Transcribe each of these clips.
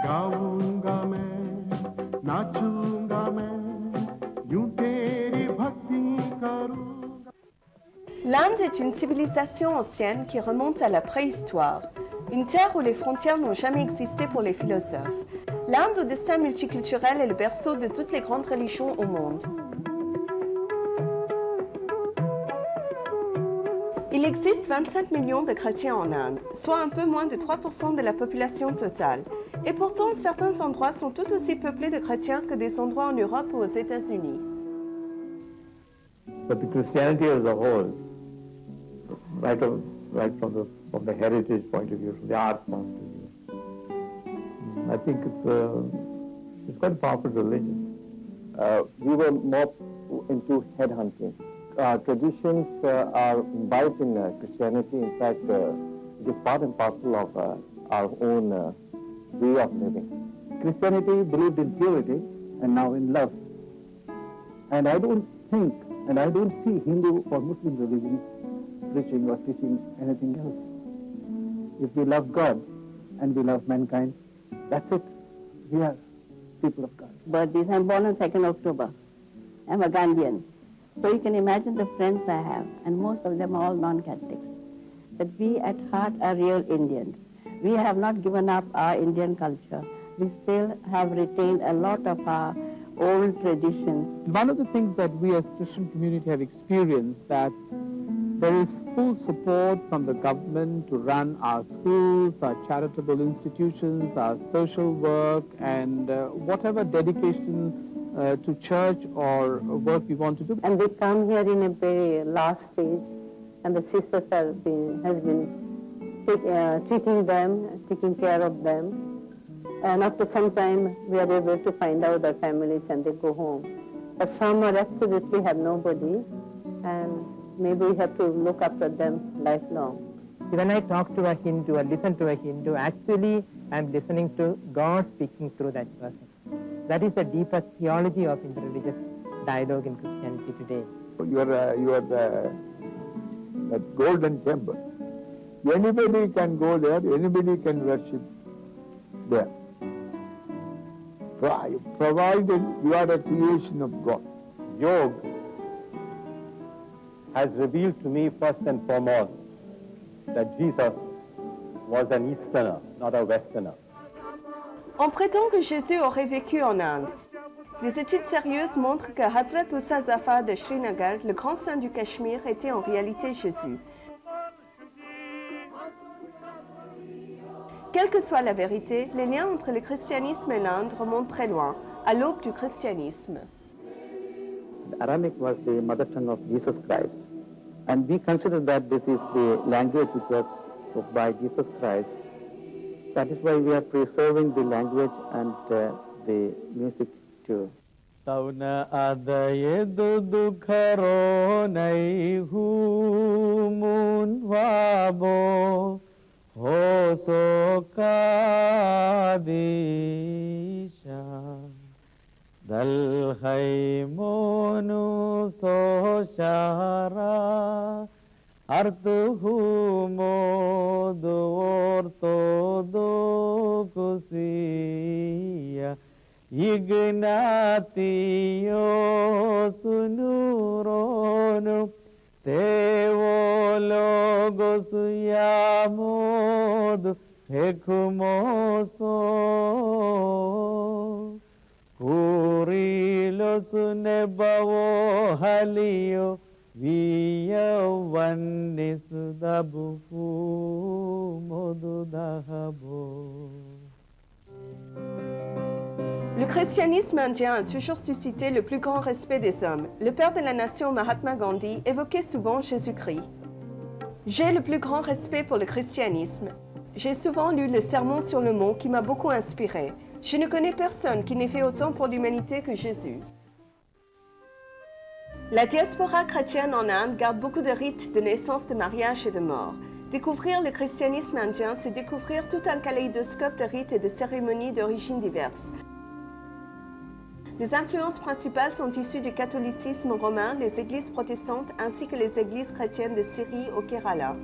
गाऊंगा मैं नाचूंगा मैं यूं तेरी भक्ति करूंगा. L'Inde est une civilisation ancienne qui remonte à la préhistoire, une terre où les frontières n'ont jamais existé pour les philosophes. L'Inde, au destin multiculturel, est le berceau de toutes les grandes religions au monde. Il existe 25 millions de chrétiens en Inde, soit un peu moins de 3% de la population totale. Et pourtant, certains endroits sont tout aussi peuplés de chrétiens que des endroits en Europe ou aux États-Unis. But the Christianity as a whole, right from the heritage point of view, from the art point of view, I think it's quite a powerful religion. We were more into headhunting. Our traditions are imbibed in Christianity. In fact, it is part and parcel of our own way of living. Christianity believed in purity and now in love. And I don't think, and I don't see Hindu or Muslim religions preaching or teaching anything else. If we love God and we love mankind, that's it. We are people of God. Birthdays. I'm born on 2nd October. I'm a Gandhian. So you can imagine the friends I have, and most of them are all non-Catholics, that we at heart are real Indians. We have not given up our Indian culture. We still have retained a lot of our old traditions. One of the things that we as Christian community have experienced, that there is full support from the government to run our schools, our charitable institutions, our social work, and whatever dedication to church or work we want to do. And we come here in a very last stage, and the sisters has been treating them, taking care of them. And after some time, we are able to find out their families and they go home. But some are absolutely have nobody, and maybe we have to look after them lifelong. When I talk to a Hindu or listen to a Hindu, actually I'm listening to God speaking through that person. That is the deepest theology of interreligious dialogue in Christianity today. You are that golden temple. Anybody can go there, anybody can worship there. Provided you are a creation of God. Yoga has revealed to me first and foremost that Jesus was an Easterner, not a Westerner. On prétend que Jésus aurait vécu en Inde. Des études sérieuses montrent que Hazrat Ussa Zafar de Srinagar, le grand saint du Cachemire, était en réalité Jésus. Quelle que soit la vérité, les liens entre le christianisme et l'Inde remontent très loin, à l'aube du christianisme. Aramaic was the mother tongue of Jesus Christ. And we consider that this is the language which was spoken by Jesus Christ. That is why we are preserving the language and the music too. Tauna adayedu dukharo nai humun wabo hoso kadisha dal khaymonu so shara Artuhu modu ortodoxia Ignatio sunuronu Teologos yamodu Hekumoso Kurilos nebavo halio Le christianisme indien a toujours suscité le plus grand respect des hommes. Le père de la nation Mahatma Gandhi évoquait souvent Jésus-Christ. J'ai le plus grand respect pour le christianisme. J'ai souvent lu le Sermon sur le mont qui m'a beaucoup inspiré. Je ne connais personne qui n'ait fait autant pour l'humanité que Jésus. La diaspora chrétienne en Inde garde beaucoup de rites de naissance, de mariage et de mort. Découvrir le christianisme indien, c'est découvrir tout un kaléidoscope de rites et de cérémonies d'origines diverses. Les influences principales sont issues du catholicisme romain, les églises protestantes ainsi que les églises chrétiennes de Syrie au Kerala.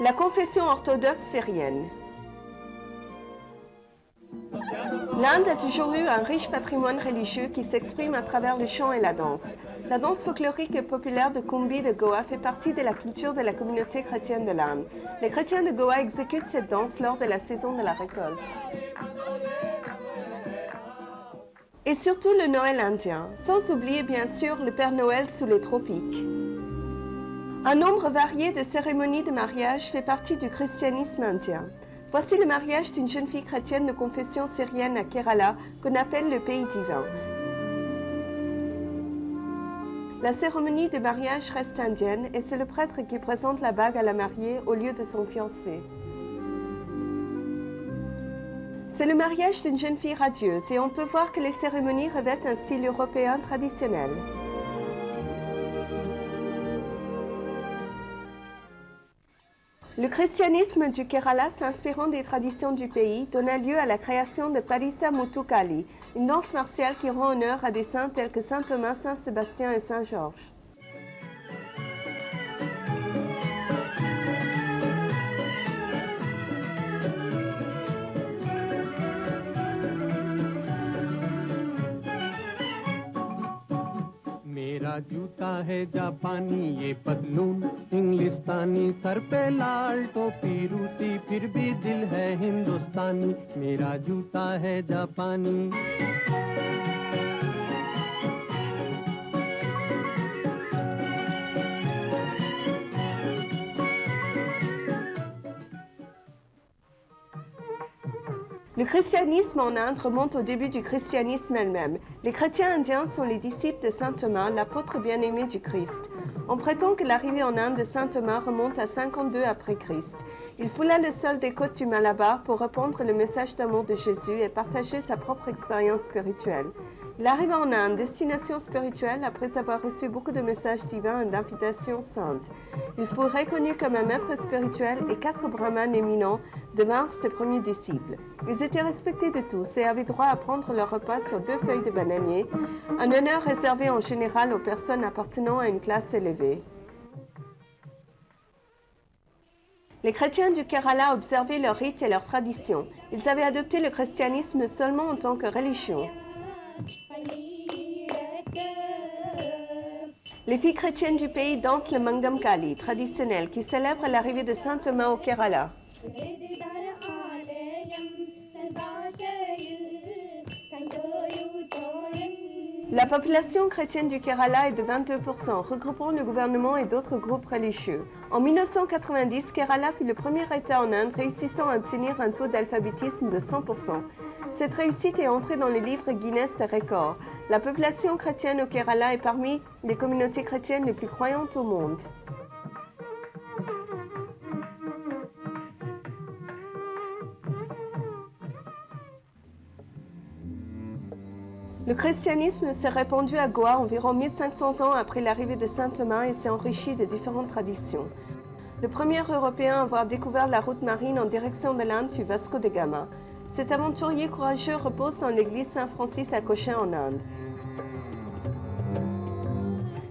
La confession orthodoxe syrienne. L'Inde a toujours eu un riche patrimoine religieux qui s'exprime à travers le chant et la danse. La danse folklorique et populaire de Kumbi de Goa fait partie de la culture de la communauté chrétienne de l'Inde. Les chrétiens de Goa exécutent cette danse lors de la saison de la récolte. Et surtout le Noël indien, sans oublier bien sûr le Père Noël sous les tropiques. Un nombre varié de cérémonies de mariage fait partie du christianisme indien. Voici le mariage d'une jeune fille chrétienne de confession syrienne à Kerala, qu'on appelle le pays divin. La cérémonie de mariage reste indienne et c'est le prêtre qui présente la bague à la mariée au lieu de son fiancé. C'est le mariage d'une jeune fille radieuse et on peut voir que les cérémonies revêtent un style européen traditionnel. Le christianisme du Kerala, s'inspirant des traditions du pays, donna lieu à la création de Parisa Muttukali, une danse martiale qui rend honneur à des saints tels que saint Thomas, saint Sébastien et saint Georges. मेरा जूता है जापानी ये पतलून इंग्लिस्तानी सर पे लाल टोपी रूसी फिर भी दिल है हिंदुस्तानी मेरा जूता है जापानी Le christianisme en Inde remonte au début du christianisme elle-même. Les chrétiens indiens sont les disciples de saint Thomas, l'apôtre bien-aimé du Christ. On prétend que l'arrivée en Inde de saint Thomas remonte à 52 après Christ. Il foula le sol des côtes du Malabar pour répandre le message d'amour de Jésus et partager sa propre expérience spirituelle. Il arriva en Inde, destination spirituelle, après avoir reçu beaucoup de messages divins et d'invitations saintes. Il fut reconnu comme un maître spirituel et 4 brahmanes éminents devinrent ses premiers disciples. Ils étaient respectés de tous et avaient droit à prendre leur repas sur 2 feuilles de bananier, un honneur réservé en général aux personnes appartenant à une classe élevée. Les chrétiens du Kerala observaient leurs rites et leurs traditions. Ils avaient adopté le christianisme seulement en tant que religion. Les filles chrétiennes du pays dansent le Mangam Kali, traditionnel, qui célèbre l'arrivée de saint Thomas au Kerala. La population chrétienne du Kerala est de 22%, regroupant le gouvernement et d'autres groupes religieux. En 1990, Kerala fut le premier État en Inde réussissant à obtenir un taux d'alphabétisme de 100%. Cette réussite est entrée dans les livres Guinness des records. La population chrétienne au Kerala est parmi les communautés chrétiennes les plus croyantes au monde. Le christianisme s'est répandu à Goa environ 1500 ans après l'arrivée de saint Thomas et s'est enrichi de différentes traditions. Le premier Européen à avoir découvert la route marine en direction de l'Inde fut Vasco de Gama. Cet aventurier courageux repose dans l'église Saint-Francis à Cochin en Inde.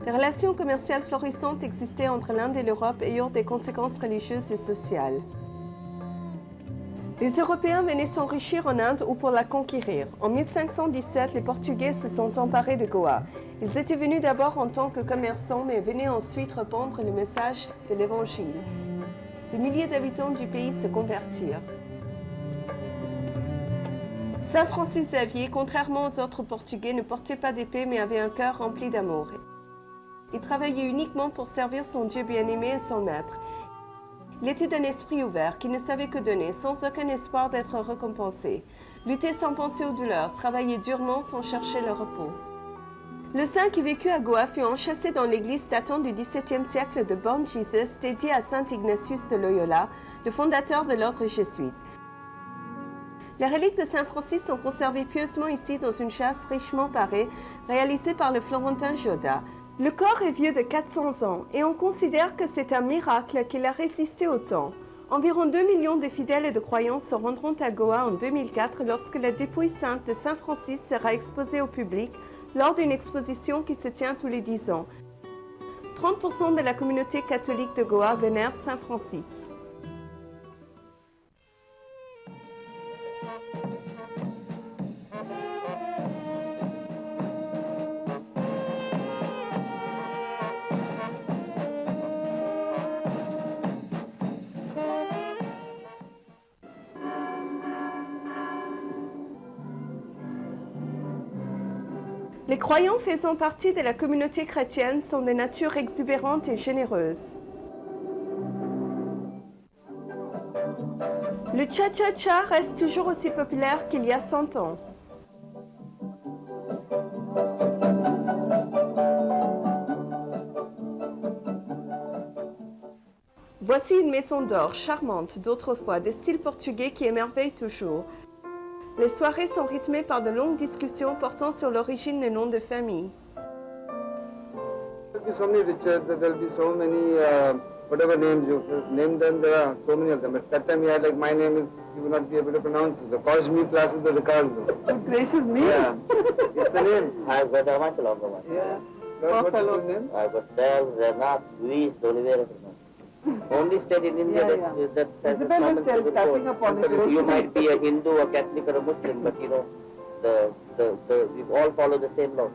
Des relations commerciales florissantes existaient entre l'Inde et l'Europe et eurent des conséquences religieuses et sociales. Les Européens venaient s'enrichir en Inde ou pour la conquérir. En 1517, les Portugais se sont emparés de Goa. Ils étaient venus d'abord en tant que commerçants, mais venaient ensuite répandre le message de l'Évangile. Des milliers d'habitants du pays se convertirent. Saint Francis Xavier, contrairement aux autres Portugais, ne portait pas d'épée mais avait un cœur rempli d'amour. Il travaillait uniquement pour servir son Dieu bien-aimé et son maître. Il était d'un esprit ouvert qui ne savait que donner, sans aucun espoir d'être récompensé. Lutter sans penser aux douleurs, travailler durement sans chercher le repos. Le saint qui vécut à Goa fut enchâssé dans l'église datant du XVIIe siècle de Born Jesus, dédiée à saint Ignatius de Loyola, le fondateur de l'ordre jésuite. Les reliques de Saint Francis sont conservées pieusement ici dans une châsse richement parée, réalisée par le Florentin Gioda. Le corps est vieux de 400 ans et on considère que c'est un miracle qu'il a résisté au temps. Environ 2 millions de fidèles et de croyants se rendront à Goa en 2004 lorsque la dépouille sainte de Saint Francis sera exposée au public lors d'une exposition qui se tient tous les 10 ans. 30% de la communauté catholique de Goa vénère Saint Francis. Les croyants faisant partie de la communauté chrétienne sont de nature exubérante et généreuse. Le cha-cha-cha reste toujours aussi populaire qu'il y a 100 ans. Voici une maison d'or charmante d'autrefois, de style portugais qui émerveille toujours. Les soirées sont rythmées par de longues discussions portant sur l'origine des noms de famille. There will be so many riches, there will be so many, whatever names you name them, there are so many of them. At that time, you had like my name is, you will not be able to pronounce it. The Cosme classes the Ricardo. Good gracious me! Yeah, it's the name. I've got a much longer one. Yeah. What's your name? I've got Charles, Renat, Luis, Oliveira. Only state in India that Isabel was touching upon it. You might be a Hindu, a Catholic, or a Muslim, but you know, we all follow the same law.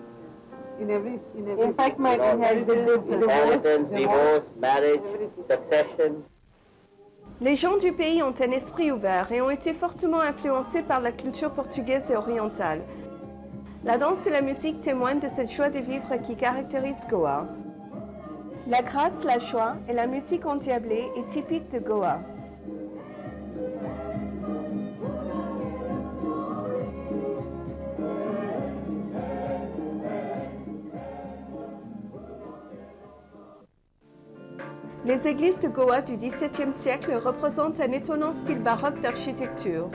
In fact, my Inheritance, divorce, marriage, succession. Les gens du pays ont un esprit ouvert et ont été fortement influencés par la culture portugaise et orientale. La danse et la musique témoignent de cette joie de vivre qui caractérise Goa. La grâce, la joie et la musique endiablée est typique de Goa. Les églises de Goa du XVIIe siècle représentent un étonnant style baroque d'architecture.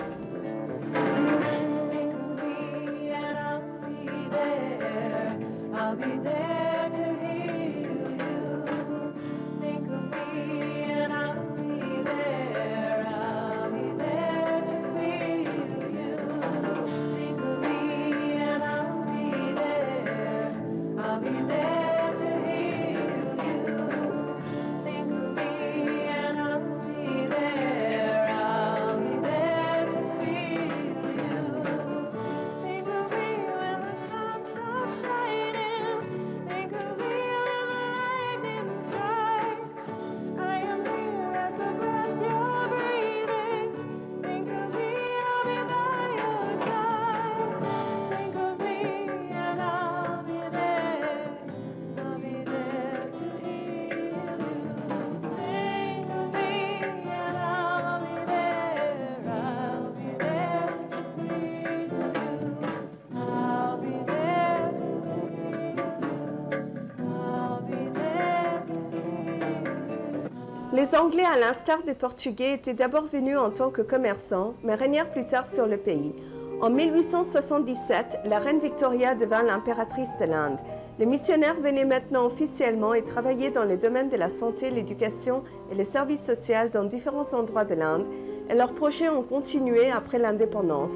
Les Anglais, à l'instar des Portugais, étaient d'abord venus en tant que commerçants, mais régnèrent plus tard sur le pays. En 1877, la reine Victoria devint l'impératrice de l'Inde. Les missionnaires venaient maintenant officiellement et travaillaient dans les domaines de la santé, l'éducation et les services sociaux dans différents endroits de l'Inde, et leurs projets ont continué après l'indépendance.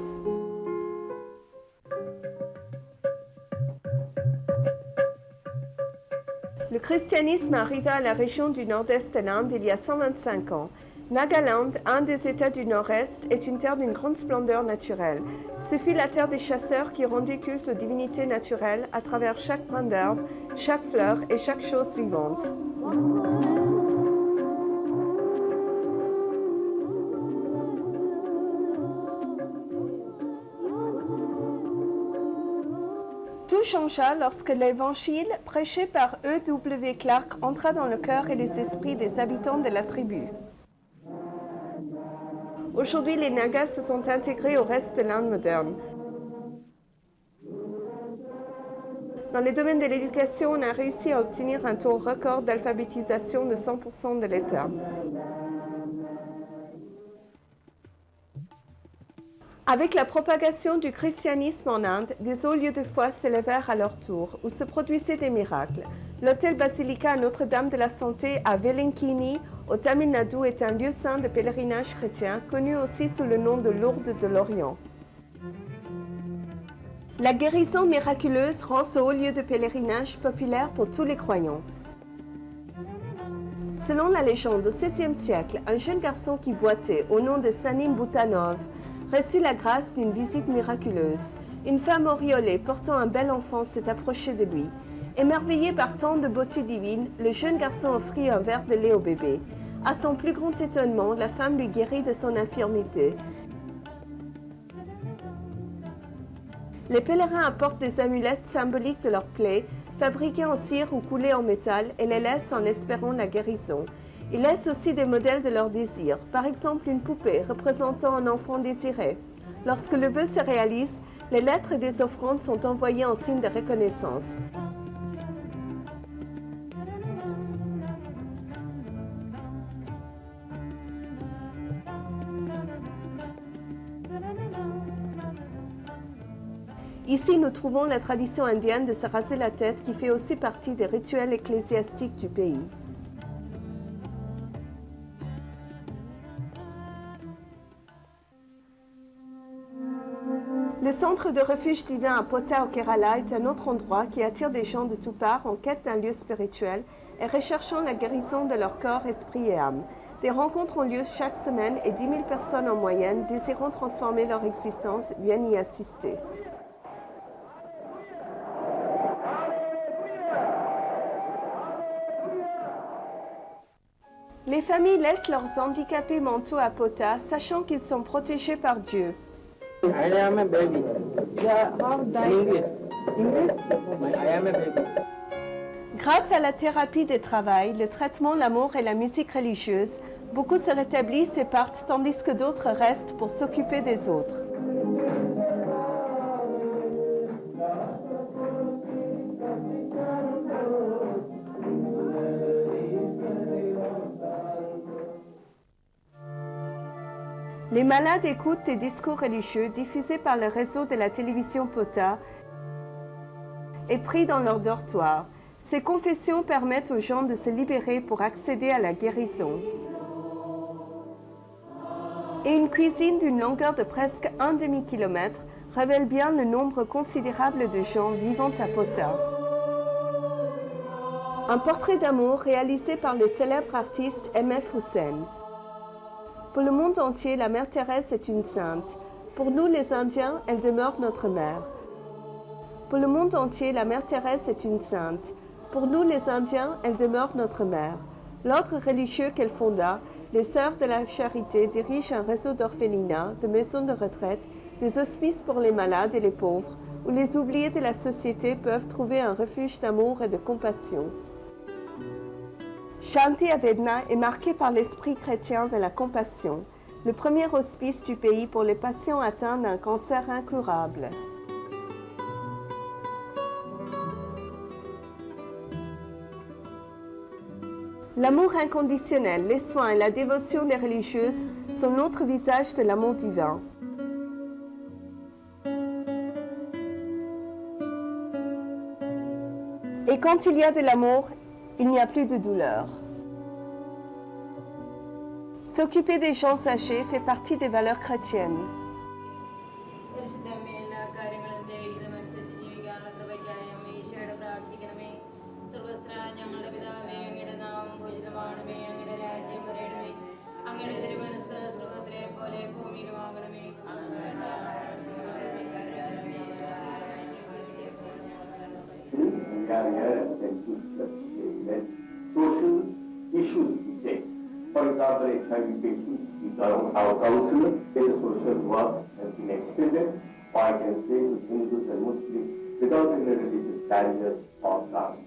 Le christianisme arriva à la région du nord-est de l'Inde il y a 125 ans. Nagaland, un des États du nord-est, est une terre d'une grande splendeur naturelle. Ce fut la terre des chasseurs qui rendit culte aux divinités naturelles à travers chaque brin d'herbe, chaque fleur et chaque chose vivante. Tout changea lorsque l'évangile prêché par E.W. Clark entra dans le cœur et les esprits des habitants de la tribu. Aujourd'hui, les Nagas se sont intégrés au reste de l'Inde moderne. Dans les domaines de l'éducation, on a réussi à obtenir un taux record d'alphabétisation de 100% de l'État. Avec la propagation du christianisme en Inde, des hauts lieux de foi s'élevèrent à leur tour, où se produisaient des miracles. L'hôtel basilical Notre-Dame de la Santé à Velankini, au Tamil Nadu, est un lieu saint de pèlerinage chrétien, connu aussi sous le nom de Lourdes de l'Orient. La guérison miraculeuse rend ce haut lieu de pèlerinage populaire pour tous les croyants. Selon la légende, au XVIe siècle, un jeune garçon qui boitait, au nom de Sanim Bhutanov, reçut la grâce d'une visite miraculeuse. Une femme auréolée portant un bel enfant s'est approchée de lui. Émerveillé par tant de beauté divine, le jeune garçon offrit un verre de lait au bébé. À son plus grand étonnement, la femme lui guérit de son infirmité. Les pèlerins apportent des amulettes symboliques de leur plaie, fabriquées en cire ou coulées en métal, et les laissent en espérant la guérison. Ils laissent aussi des modèles de leurs désirs, par exemple une poupée représentant un enfant désiré. Lorsque le vœu se réalise, les lettres et des offrandes sont envoyées en signe de reconnaissance. Ici, nous trouvons la tradition indienne de se raser la tête qui fait aussi partie des rituels ecclésiastiques du pays. Le centre de refuge divin à Pota au Kerala est un autre endroit qui attire des gens de tous parts en quête d'un lieu spirituel et recherchant la guérison de leur corps, esprit et âme. Des rencontres ont lieu chaque semaine et 10 000 personnes en moyenne désirant transformer leur existence viennent y assister. Les familles laissent leurs handicapés mentaux à Pota, sachant qu'ils sont protégés par Dieu. I am a baby. English. I am a baby. Grâce à la thérapie des travail, le traitement, l'amour et la musique religieuse, beaucoup se rétablissent et partent, tandis que d'autres restent pour s'occuper des autres. Les malades écoutent des discours religieux diffusés par le réseau de la télévision Pota et pris dans leur dortoir. Ces confessions permettent aux gens de se libérer pour accéder à la guérison. Et une cuisine d'une longueur de presque un demi-kilomètre révèle bien le nombre considérable de gens vivant à Pota. Un portrait d'amour réalisé par le célèbre artiste M.F. Hussein. Pour le monde entier, la Mère Thérèse est une sainte. Pour nous, les Indiens, elle demeure notre mère. Pour le monde entier, la Mère Thérèse est une sainte. Pour nous, les Indiens, elle demeure notre mère. L'ordre religieux qu'elle fonda, les Sœurs de la Charité, dirige un réseau d'orphelinats, de maisons de retraite, des hospices pour les malades et les pauvres, où les oubliés de la société peuvent trouver un refuge d'amour et de compassion. Shanti Avedna est marqué par l'esprit chrétien de la compassion, le premier hospice du pays pour les patients atteints d'un cancer incurable. L'amour inconditionnel, les soins et la dévotion des religieuses sont l'autre visage de l'amour divin. Et quand il y a de l'amour, il n'y a plus de douleur. S'occuper des gens âgés fait partie des valeurs chrétiennes. Social issues we take. For example, HIV patients, we our counselor, their social work has been extended, or I can say with Hindus and Muslims, without any religious barriers or caste.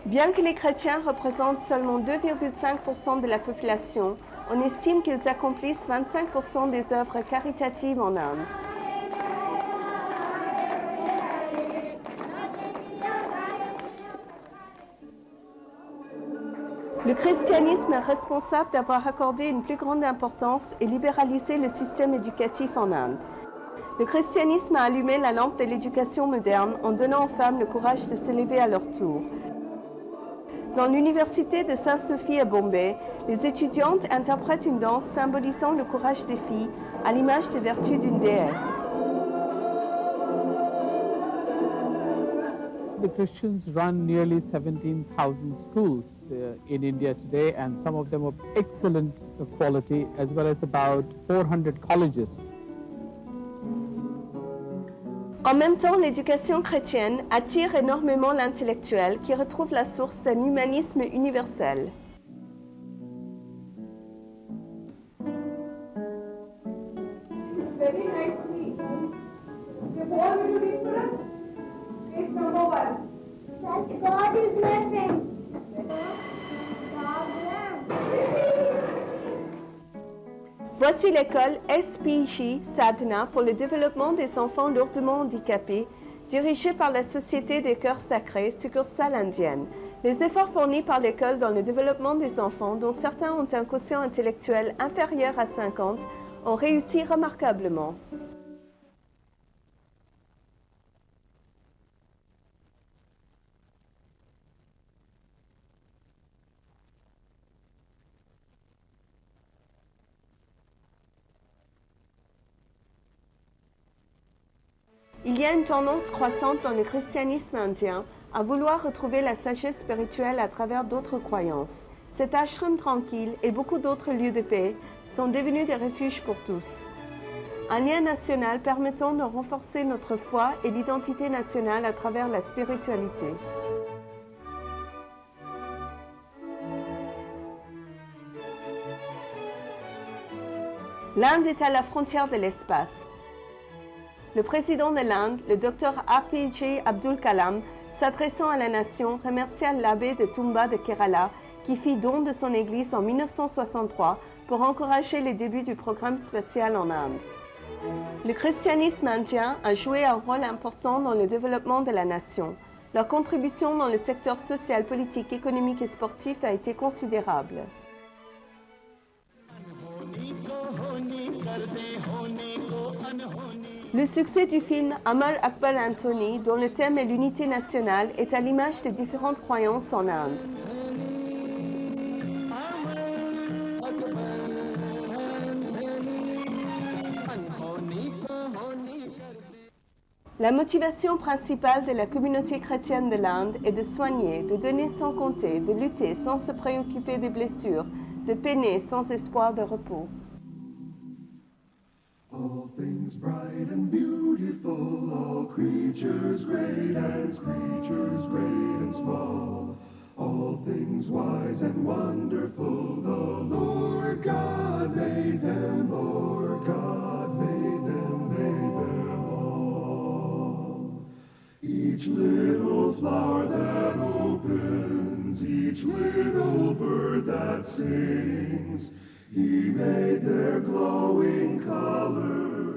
Bien que les chrétiens représentent seulement 2,5% de la population, on estime qu'ils accomplissent 25% des œuvres caritatives en Inde. Le christianisme est responsable d'avoir accordé une plus grande importance et libéralisé le système éducatif en Inde. Le christianisme a allumé la lampe de l'éducation moderne en donnant aux femmes le courage de s'élever à leur tour. Dans l'université de Saint-Sophie à Bombay, les étudiantes interprètent une danse symbolisant le courage des filles à l'image des vertus d'une déesse. The Christians run nearly 17,000 schools in India today, and some of them of excellent quality, as well as about 400 colleges. En même temps, l'éducation chrétienne attire énormément l'intellectuel qui retrouve la source d'un humanisme universel. God is my friend. Voici l'école SPJ Sadhana pour le développement des enfants lourdement handicapés, dirigée par la Société des Cœurs Sacrés, succursale indienne. Les efforts fournis par l'école dans le développement des enfants, dont certains ont un quotient intellectuel inférieur à 50, ont réussi remarquablement. Il y a une tendance croissante dans le christianisme indien à vouloir retrouver la sagesse spirituelle à travers d'autres croyances. Cet ashram tranquille et beaucoup d'autres lieux de paix sont devenus des refuges pour tous. Un lien national permettant de renforcer notre foi et l'identité nationale à travers la spiritualité. L'Inde est à la frontière de l'espace. Le président de l'Inde, le Dr APJ Abdul Kalam, s'adressant à la nation, remercia l'abbé de Tumba de Kerala qui fit don de son église en 1963 pour encourager les débuts du programme spatial en Inde. Le christianisme indien a joué un rôle important dans le développement de la nation. Leur contribution dans le secteur social, politique, économique et sportif a été considérable. Le succès du film Amar Akbar Anthony, dont le thème est l'unité nationale, est à l'image des différentes croyances en Inde. La motivation principale de la communauté chrétienne de l'Inde est de soigner, de donner sans compter, de lutter sans se préoccuper des blessures, de peiner sans espoir de repos. All things bright and beautiful, all creatures great and creatures great and small, all things wise and wonderful, the Lord God made them, Lord God made them all. Each little flower that opens, each little bird that sings, He made their glowing colors